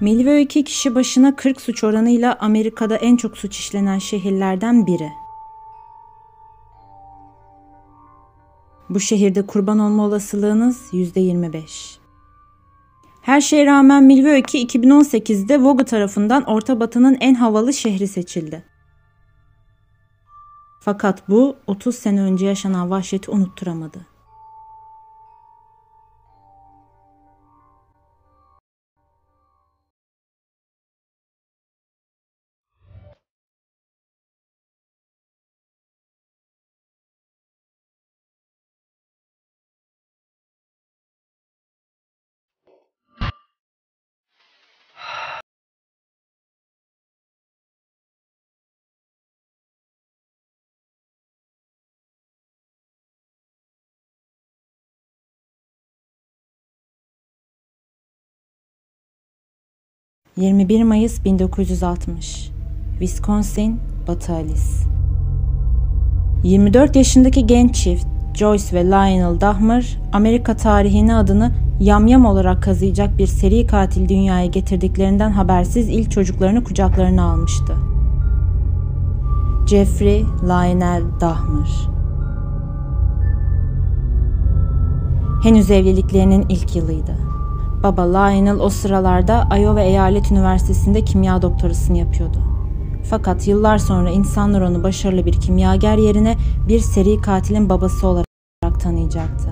Milwaukee kişi başına 40 suç oranıyla Amerika'da en çok suç işlenen şehirlerden biri. Bu şehirde kurban olma olasılığınız %25. Her şeye rağmen Milwaukee 2018'de Vogue tarafından Orta Batı'nın en havalı şehri seçildi. Fakat bu 30 sene önce yaşanan vahşeti unutturamadı. ...21 Mayıs 1960... Wisconsin, Batı Alice. 24 yaşındaki genç çift Joyce ve Lionel Dahmer, Amerika tarihine adını yamyam olarak kazıyacak bir seri katil dünyaya getirdiklerinden habersiz ilk çocuklarını kucaklarına almıştı. Jeffrey Lionel Dahmer. Henüz evliliklerinin ilk yılıydı. Baba Lionel o sıralarda Iowa Eyalet Üniversitesi'nde kimya doktorasını yapıyordu. Fakat yıllar sonra insanlar onu başarılı bir kimyager yerine bir seri katilin babası olarak tanıyacaktı.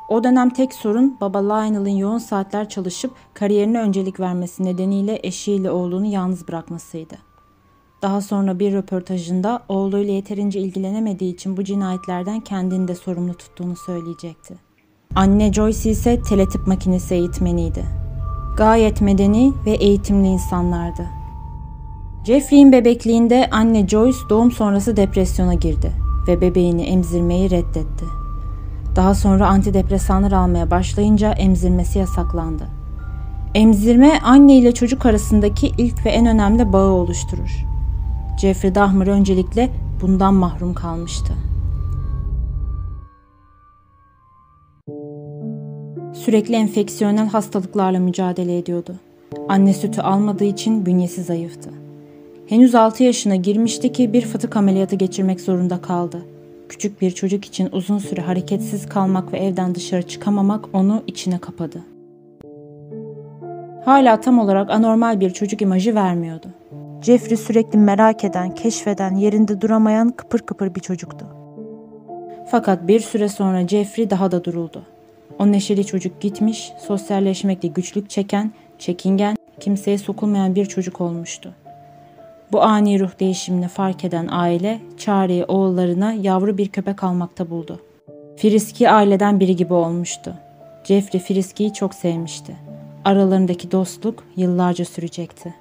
O dönem tek sorun baba Lionel'in yoğun saatler çalışıp kariyerine öncelik vermesi nedeniyle eşiyle oğlunu yalnız bırakmasıydı. Daha sonra bir röportajında oğluyla yeterince ilgilenemediği için bu cinayetlerden kendini de sorumlu tuttuğunu söyleyecekti. Anne Joyce ise teletip makinesi eğitmeniydi. Gayet medeni ve eğitimli insanlardı. Jeffrey'in bebekliğinde anne Joyce doğum sonrası depresyona girdi ve bebeğini emzirmeyi reddetti. Daha sonra antidepresanlar almaya başlayınca emzirmesi yasaklandı. Emzirme anne ile çocuk arasındaki ilk ve en önemli bağı oluşturur. Jeffrey Dahmer öncelikle bundan mahrum kalmıştı. Sürekli enfeksiyonel hastalıklarla mücadele ediyordu. Anne sütü almadığı için bünyesi zayıftı. Henüz 6 yaşına girmişti ki bir fıtık ameliyatı geçirmek zorunda kaldı. Küçük bir çocuk için uzun süre hareketsiz kalmak ve evden dışarı çıkamamak onu içine kapadı. Hala tam olarak anormal bir çocuk imajı vermiyordu. Jeffrey sürekli merak eden, keşfeden, yerinde duramayan kıpır kıpır bir çocuktu. Fakat bir süre sonra Jeffrey daha da duruldu. O neşeli çocuk gitmiş, sosyalleşmekte güçlük çeken, çekingen, kimseye sokulmayan bir çocuk olmuştu. Bu ani ruh değişimini fark eden aile, çareyi oğullarına yavru bir köpek almakta buldu. Frisky aileden biri gibi olmuştu. Jeffrey Frisky'yi çok sevmişti. Aralarındaki dostluk yıllarca sürecekti.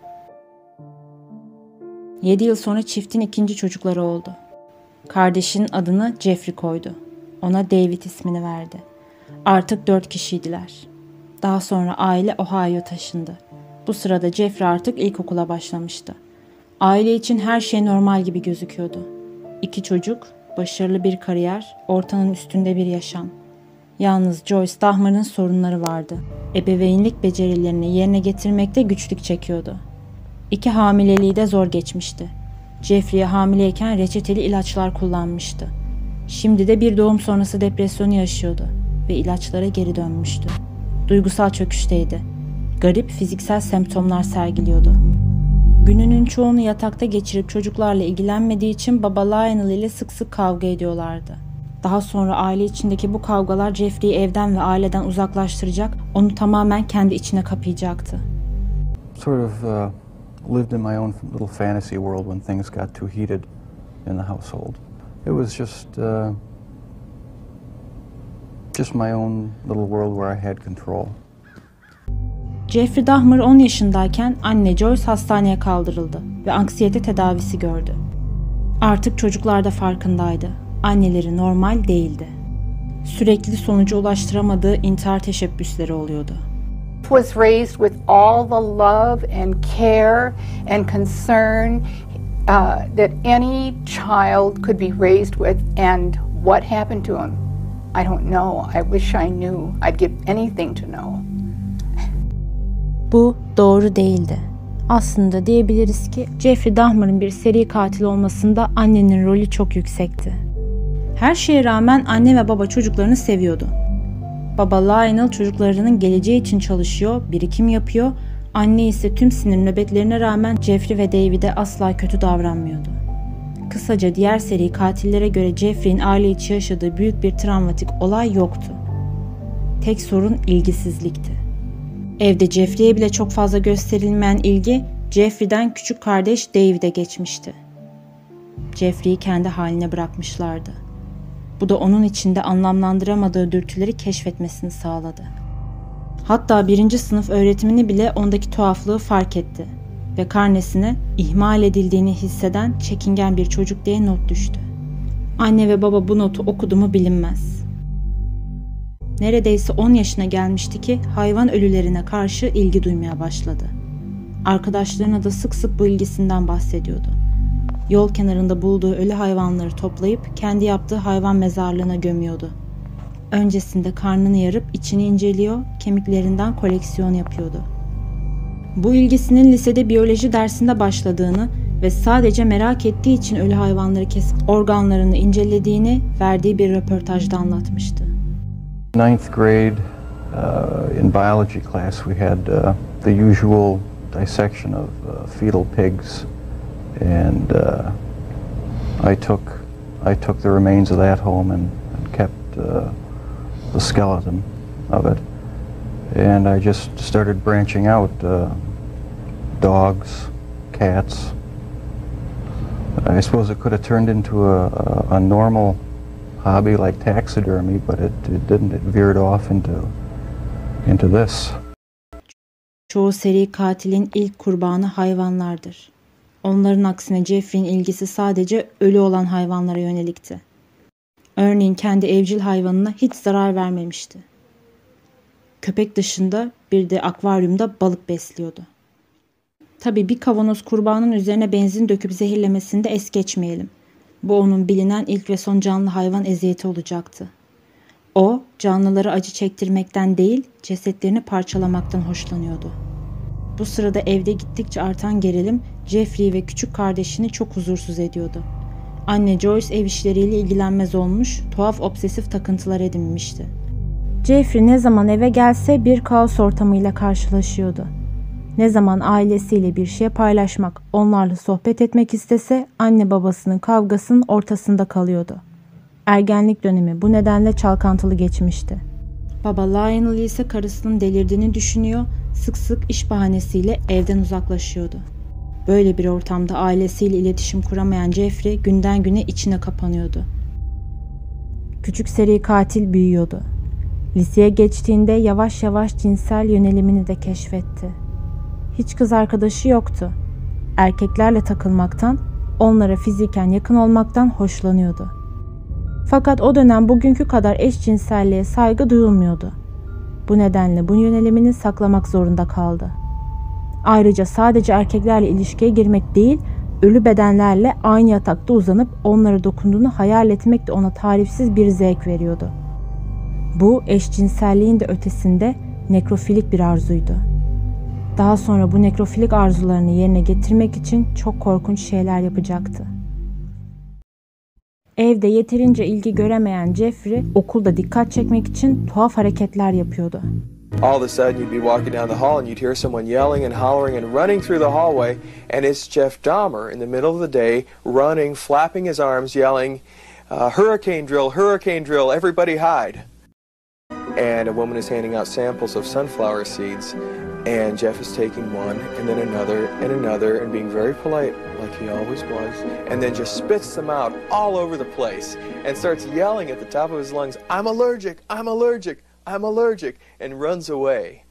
7 yıl sonra çiftin ikinci çocukları oldu. Kardeşin adını Jeffrey koydu. Ona David ismini verdi. Artık 4 kişiydiler. Daha sonra aile Ohio'ya taşındı. Bu sırada Jeffrey artık ilkokula başlamıştı. Aile için her şey normal gibi gözüküyordu. 2 çocuk, başarılı bir kariyer, ortanın üstünde bir yaşam. Yalnız Joyce Dahmer'ın sorunları vardı. Ebeveynlik becerilerini yerine getirmekte güçlük çekiyordu. 2 hamileliği de zor geçmişti. Jeffrey hamileyken reçeteli ilaçlar kullanmıştı. Şimdi de bir doğum sonrası depresyonu yaşıyordu ve ilaçlara geri dönmüştü. Duygusal çöküşteydi. Garip fiziksel semptomlar sergiliyordu. Gününün çoğunu yatakta geçirip çocuklarla ilgilenmediği için baba Lionel ile sık sık kavga ediyorlardı. Daha sonra aile içindeki bu kavgalar Jeffrey'i evden ve aileden uzaklaştıracak, onu tamamen kendi içine kapayacaktı. Sort of lived in my own little fantasy world when things got too heated in the household. It was just my own little world where I had control. Jeffrey Dahmer 10 yaşındayken anne Joyce hastaneye kaldırıldı ve anksiyete tedavisi gördü. Artık çocuklar da farkındaydı. Anneleri normal değildi. Sürekli sonuca ulaştıramadığı intihar teşebbüsleri oluyordu. Was raised with all the love and care and concern that any child could be raised with, and what happened to him, I don't know. I wish I knew. I'd give anything to know. Bu doğru değildi. Aslında diyebiliriz ki Jeffrey Dahmer'ın bir seri katil olmasında annenin rolü çok yüksekti. Her şeye rağmen anne ve baba çocuklarını seviyordu. Baba Lionel çocuklarının geleceği için çalışıyor, birikim yapıyor. Anne ise tüm sinir nöbetlerine rağmen Jeffrey ve David'e asla kötü davranmıyordu. Kısaca diğer seri katillere göre Jeffrey'in aile içi yaşadığı büyük bir travmatik olay yoktu. Tek sorun ilgisizlikti. Evde Jeffrey'e bile çok fazla gösterilmeyen ilgi Jeffrey'den küçük kardeş David'e geçmişti. Jeffrey'i kendi haline bırakmışlardı. Bu da onun içinde anlamlandıramadığı dürtüleri keşfetmesini sağladı. Hatta 1. sınıf öğretmeni bile ondaki tuhaflığı fark etti ve karnesine ihmal edildiğini hisseden çekingen bir çocuk diye not düştü. Anne ve baba bu notu okudu mu bilinmez. Neredeyse 10 yaşına gelmişti ki hayvan ölülerine karşı ilgi duymaya başladı. Arkadaşlarına da sık sık bu ilgisinden bahsediyordu. Yol kenarında bulduğu ölü hayvanları toplayıp kendi yaptığı hayvan mezarlığına gömüyordu. Öncesinde karnını yarıp içini inceliyor, kemiklerinden koleksiyon yapıyordu. Bu ilgisinin lisede biyoloji dersinde başladığını ve sadece merak ettiği için ölü hayvanları kesip organlarını incelediğini verdiği bir röportajda anlatmıştı. 9th grade, in biology class, we had the usual dissection of fetal pigs, and I took the remains of that home and kept the skeleton of it, and I just started branching out, dogs, cats. I suppose it could have turned into a normal hobby like taxidermy, but it didn't. It veered off into this. Çoğu seri katilin ilk kurbanı hayvanlardır. Onların aksine Jeffrey'in ilgisi sadece ölü olan hayvanlara yönelikti. Örneğin kendi evcil hayvanına hiç zarar vermemişti. Köpek dışında bir de akvaryumda balık besliyordu. Tabii bir kavanoz kurbanın üzerine benzin döküp zehirlemesini de es geçmeyelim. Bu onun bilinen ilk ve son canlı hayvan eziyeti olacaktı. O, canlıları acı çektirmekten değil, cesetlerini parçalamaktan hoşlanıyordu. Bu sırada evde gittikçe artan gerilim, Jeffrey ve küçük kardeşini çok huzursuz ediyordu. Anne Joyce ev işleriyle ilgilenmez olmuş, tuhaf obsesif takıntılar edinmişti. Jeffrey ne zaman eve gelse bir kaos ortamıyla karşılaşıyordu. Ne zaman ailesiyle bir şey paylaşmak, onlarla sohbet etmek istese anne babasının kavgasının ortasında kalıyordu. Ergenlik dönemi bu nedenle çalkantılı geçmişti. Baba Lionel ise karısının delirdiğini düşünüyor, sık sık iş bahanesiyle evden uzaklaşıyordu. Böyle bir ortamda ailesiyle iletişim kuramayan Jeffrey günden güne içine kapanıyordu. Küçük seri katil büyüyordu. Liseye geçtiğinde yavaş yavaş cinsel yönelimini de keşfetti. Hiç kız arkadaşı yoktu. Erkeklerle takılmaktan, onlara fiziken yakın olmaktan hoşlanıyordu. Fakat o dönem bugünkü kadar eşcinselliğe saygı duyulmuyordu. Bu nedenle bu yönelimini saklamak zorunda kaldı. Ayrıca sadece erkeklerle ilişkiye girmek değil, ölü bedenlerle aynı yatakta uzanıp onlara dokunduğunu hayal etmek de ona tarifsiz bir zevk veriyordu. Bu eşcinselliğin de ötesinde nekrofilik bir arzuydu. Daha sonra bu nekrofilik arzularını yerine getirmek için çok korkunç şeyler yapacaktı. Evde yeterince ilgi göremeyen Jeffrey okulda dikkat çekmek için tuhaf hareketler yapıyordu. All of a sudden you'd be walking down the hall and you'd hear someone yelling and hollering and running through the hallway, and it's Jeff Dahmer in the middle of the day running, flapping his arms, yelling, hurricane drill, everybody hide. And a woman is handing out samples of sunflower seeds, and Jeff is taking one and then another and being very polite like he always was, and then just spits them out all over the place and starts yelling at the top of his lungs, I'm allergic, and runs away.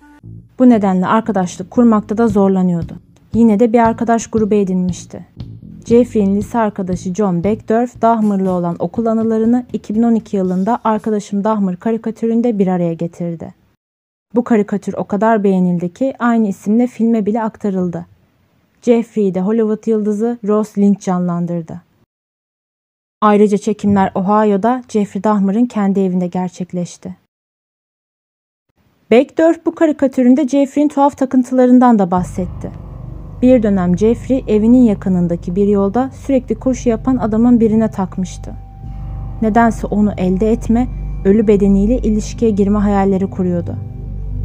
Bu nedenle arkadaşlık kurmakta da zorlanıyordu. Yine de bir arkadaş grubu edinmişti. Jeffrey'in lise arkadaşı John Beckdorf, Dahmer'lı olan okul anılarını 2012 yılında Arkadaşım Dahmer karikatüründe bir araya getirdi. Bu karikatür o kadar beğenildi ki aynı isimle filme bile aktarıldı. Jeffrey'i de Hollywood yıldızı Rose Lynch canlandırdı. Ayrıca çekimler Ohio'da Jeffrey Dahmer'ın kendi evinde gerçekleşti. Beckdorf bu karikatüründe Jeffrey'in tuhaf takıntılarından da bahsetti. Bir dönem Jeffrey evinin yakınındaki bir yolda sürekli koşu yapan adamın birine takmıştı. Nedense onu elde etme, ölü bedeniyle ilişkiye girme hayalleri kuruyordu.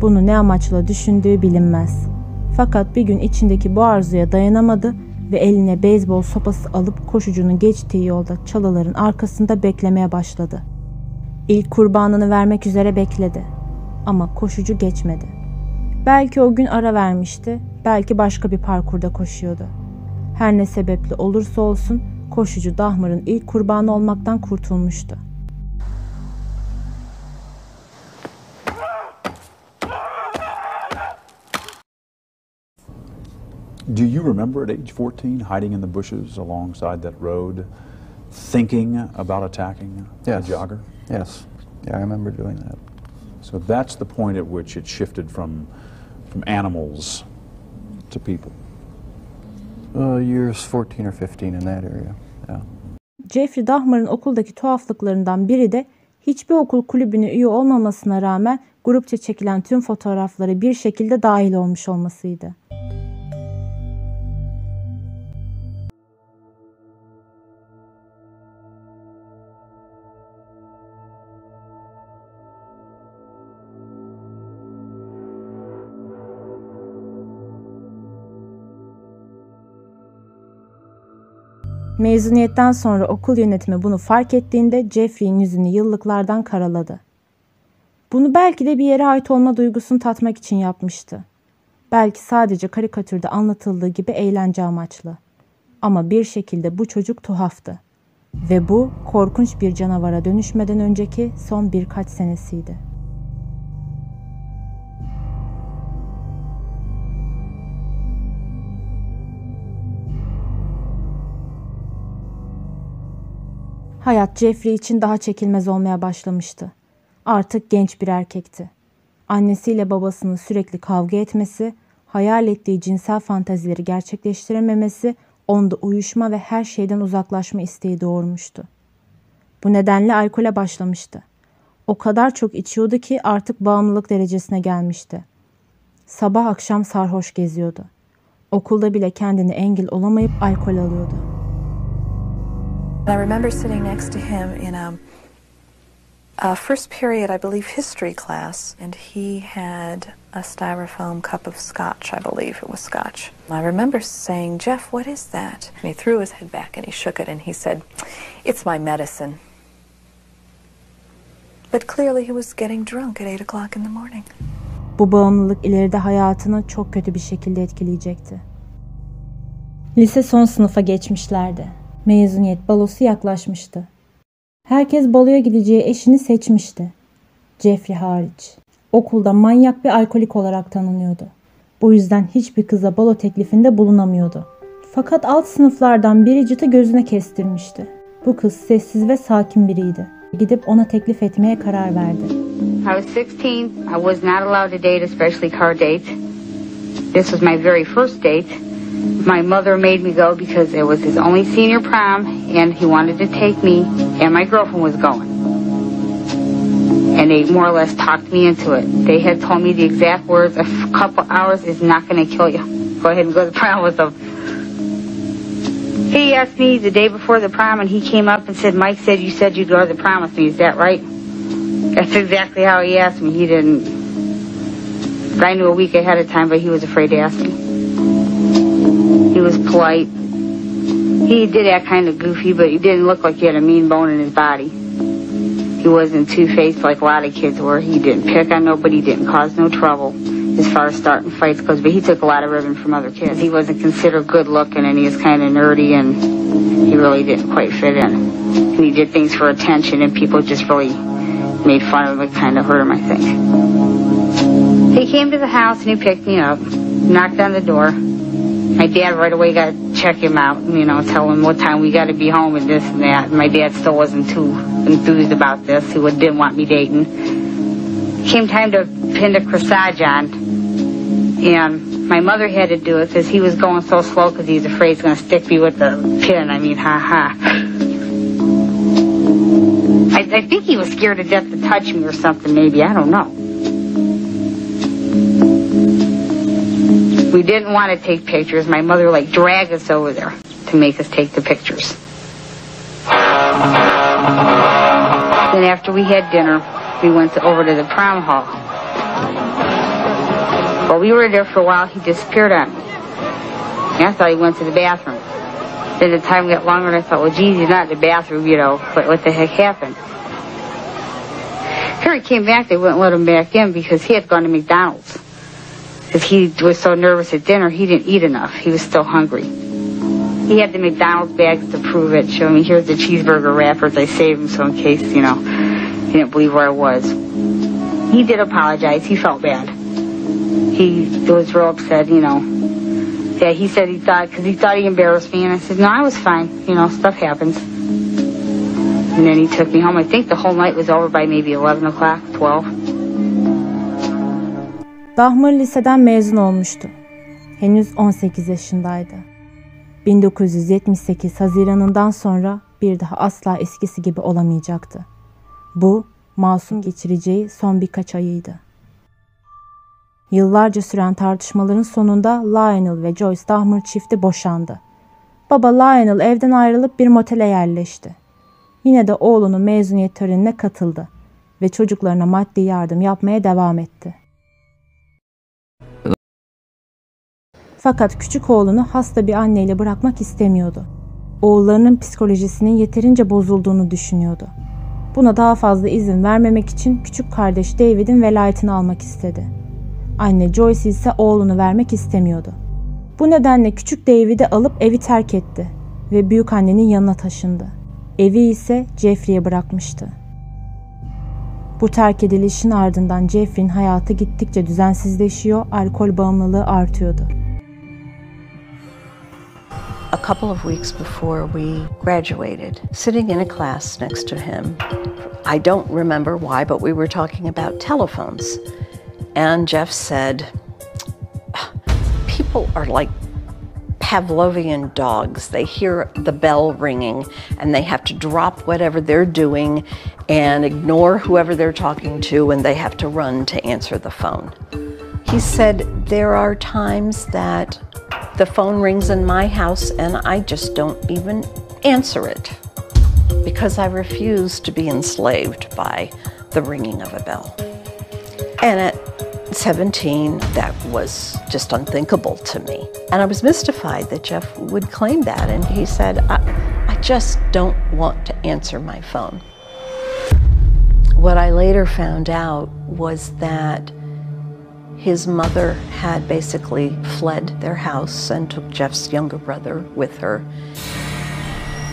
Bunu ne amaçla düşündüğü bilinmez. Fakat bir gün içindeki bu arzuya dayanamadı ve eline beyzbol sopası alıp koşucunun geçtiği yolda çalıların arkasında beklemeye başladı. İlk kurbanını vermek üzere bekledi. Ama koşucu geçmedi. Belki o gün ara vermişti, belki başka bir parkurda koşuyordu. Her ne sebeple olursa olsun koşucu Dahmer'ın ilk kurbanı olmaktan kurtulmuştu. Do you remember at age 14 hiding in the bushes alongside that road, thinking about attacking a jogger? Yes. Yeah, I remember doing that. So that's the point at which it shifted from animals to people. Years 14 or 15 in that area. Yeah. Jeffrey Dahmer'ın okuldaki tuhaflıklarından biri de hiçbir okul kulübüne üye olmamasına rağmen grupça çekilen tüm fotoğraflara bir şekilde dahil olmuş olmasıydı. Mezuniyetten sonra okul yönetimi bunu fark ettiğinde Jeffrey'in yüzünü yıllıklardan karaladı. Bunu belki de bir yere ait olma duygusunu tatmak için yapmıştı. Belki sadece karikatürde anlatıldığı gibi eğlence amaçlı. Ama bir şekilde bu çocuk tuhaftı. Ve bu korkunç bir canavara dönüşmeden önceki son birkaç senesiydi. Hayat Jeffrey için daha çekilmez olmaya başlamıştı. Artık genç bir erkekti. Annesiyle babasının sürekli kavga etmesi, hayal ettiği cinsel fantazileri gerçekleştirememesi, onda uyuşma ve her şeyden uzaklaşma isteği doğurmuştu. Bu nedenle alkole başlamıştı. O kadar çok içiyordu ki artık bağımlılık derecesine gelmişti. Sabah akşam sarhoş geziyordu. Okulda bile kendine engel olamayıp alkol alıyordu. I remember sitting next to him in a first period, I believe, history class, and he had a styrofoam cup of scotch, I believe it was scotch. I remember saying, "Jeff, what is that?" And he threw his head back and he shook it and he said, "It's my medicine." But clearly he was getting drunk at 8 o'clock in the morning. Bu bağımlılık ileride hayatını çok kötü bir şekilde etkileyecekti. Lise son sınıfa geçmişlerdi. Mezuniyet balosu yaklaşmıştı. Herkes baloya gideceği eşini seçmişti. Jeffrey hariç. Okulda manyak bir alkolik olarak tanınıyordu. Bu yüzden hiçbir kıza balo teklifinde bulunamıyordu. Fakat alt sınıflardan biri Cıt'ı gözüne kestirmişti. Bu kız sessiz ve sakin biriydi. Gidip ona teklif etmeye karar verdi. I was 16. I was not allowed to date, especially car dates. This was my very first date. My mother made me go because it was his only senior prom and he wanted to take me and my girlfriend was going. And they more or less talked me into it. They had told me the exact words, a couple hours is not going to kill you. Go ahead and go to the prom with them. He asked me the day before the prom and he came up and said, "Mike said you said you'd go to the prom with me, is that right?" That's exactly how he asked me. He didn't. I knew a week ahead of time, but he was afraid to ask me. He was polite. He did act kind of goofy, but he didn't look like he had a mean bone in his body. He wasn't two-faced like a lot of kids were. He didn't pick on nobody, didn't cause no trouble as far as starting fights goes, but he took a lot of ribbon from other kids. He wasn't considered good-looking, and he was kind of nerdy, and he really didn't quite fit in. And he did things for attention, and people just really made fun of him. It kind of hurt him, I think. He came to the house, and he picked me up, knocked on the door. My dad right away got to check him out, tell him what time we got to be home and this and that. And my dad still wasn't too enthused about this. He didn't want me dating. Came time to pin the corsage on, and my mother had to do it because he was going so slow because he was afraid he's going to stick me with the pin. I mean, ha. I think he was scared to death to touch me or something, maybe. I don't know. We didn't want to take pictures. My mother like dragged us over there to make us take the pictures. Then after we had dinner, we went over to the prom hall. Well, we were there for a while. He disappeared on me. And I thought he went to the bathroom. Then the time got longer, and I thought, well, geez, he's not in the bathroom, you know. But what the heck happened? After he came back, they wouldn't let him back in because he had gone to McDonald's. Because he was so nervous at dinner, he didn't eat enough. He was still hungry. He had the McDonald's bags to prove it. Show me, here's the cheeseburger wrappers. I saved them so in case, you know, he didn't believe where I was. He did apologize. He felt bad. He was real upset, you know. Yeah, he said he thought, because he thought he embarrassed me. And I said, no, I was fine. You know, stuff happens. And then he took me home. I think the whole night was over by maybe 11 o'clock, 12. Dahmer liseden mezun olmuştu. Henüz 18 yaşındaydı. 1978 Haziran'ından sonra bir daha asla eskisi gibi olamayacaktı. Bu, masum geçireceği son birkaç ayıydı. Yıllarca süren tartışmaların sonunda Lionel ve Joyce Dahmer çifti boşandı. Baba Lionel evden ayrılıp bir motele yerleşti. Yine de oğlunun mezuniyet törenine katıldı ve çocuklarına maddi yardım yapmaya devam etti. Fakat küçük oğlunu hasta bir anneyle bırakmak istemiyordu. Oğullarının psikolojisinin yeterince bozulduğunu düşünüyordu. Buna daha fazla izin vermemek için küçük kardeş David'in velayetini almak istedi. Anne Joyce ise oğlunu vermek istemiyordu. Bu nedenle küçük David'i alıp evi terk etti ve büyük annenin yanına taşındı. Evi ise Jeffrey'e bırakmıştı. Bu terk edilişin ardından Jeffrey'in hayatı gittikçe düzensizleşiyor, alkol bağımlılığı artıyordu. A couple of weeks before we graduated, sitting in a class next to him, I don't remember why, but we were talking about telephones. And Jeff said, people are like Pavlovian dogs. They hear the bell ringing and they have to drop whatever they're doing and ignore whoever they're talking to, and they have to run to answer the phone. He said, there are times that the phone rings in my house and I just don't even answer it because I refuse to be enslaved by the ringing of a bell. And at 17, that was just unthinkable to me. And I was mystified that Jeff would claim that. And he said, I just don't want to answer my phone. What I later found out was that his mother had basically fled their house and took Jeff's younger brother with her.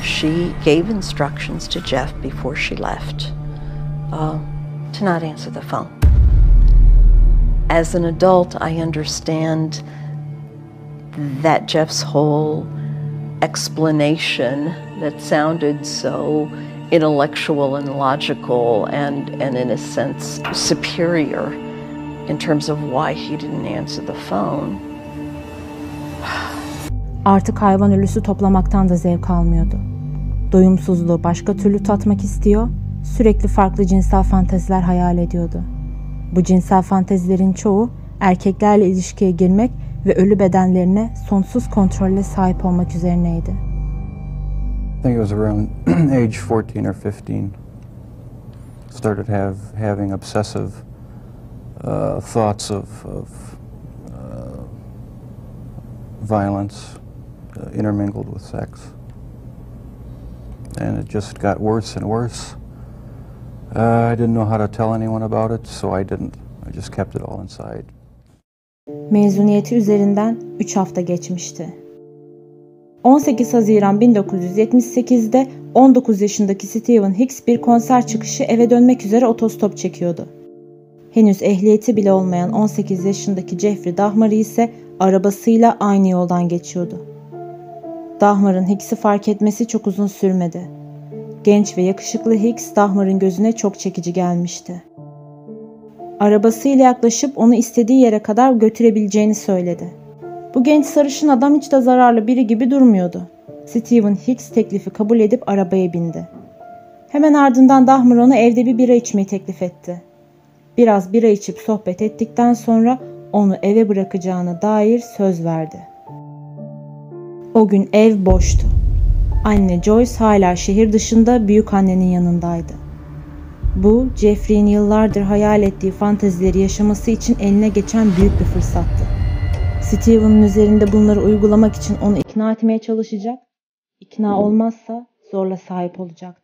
She gave instructions to Jeff before she left to not answer the phone. As an adult, I understand that Jeff's whole explanation that sounded so intellectual and logical and in a sense superior in terms of why he didn't answer the phone. Artık hayvan ölüsü toplamaktan da zevk almıyordu. Doyumsuzluğu başka türlü tatmak istiyor, sürekli farklı cinsel fanteziler hayal ediyordu. Bu cinsel fantezilerin çoğu erkeklerle ilişkiye girmek ve ölü bedenlerine sonsuz kontrolle sahip olmak üzerineydi. I think it was around age 14 or 15. Started having obsessive thoughts of violence intermingled with sex. And it just got worse and worse. I didn't know how to tell anyone about it, so I didn't. I just kept it all inside. Mezuniyeti üzerinden 3 hafta geçmişti. 18 Haziran 1978'de 19 yaşındaki Stephen Hicks bir konser çıkışı eve dönmek üzere otostop çekiyordu. Henüz ehliyeti bile olmayan 18 yaşındaki Jeffrey Dahmer ise arabasıyla aynı yoldan geçiyordu. Dahmer'ın Hicks'i fark etmesi çok uzun sürmedi. Genç ve yakışıklı Hicks, Dahmer'ın gözüne çok çekici gelmişti. Arabasıyla yaklaşıp onu istediği yere kadar götürebileceğini söyledi. Bu genç sarışın adam hiç de zararlı biri gibi durmuyordu. Stephen Hicks teklifi kabul edip arabaya bindi. Hemen ardından Dahmer ona evde bir bira içmeyi teklif etti. Biraz bira içip sohbet ettikten sonra onu eve bırakacağına dair söz verdi. O gün ev boştu. Anne Joyce hala şehir dışında büyükannenin yanındaydı. Bu, Jeffrey'in yıllardır hayal ettiği fantezileri yaşaması için eline geçen büyük bir fırsattı. Steven'ın üzerinde bunları uygulamak için onu ikna etmeye çalışacak, ikna olmazsa zorla sahip olacaktı.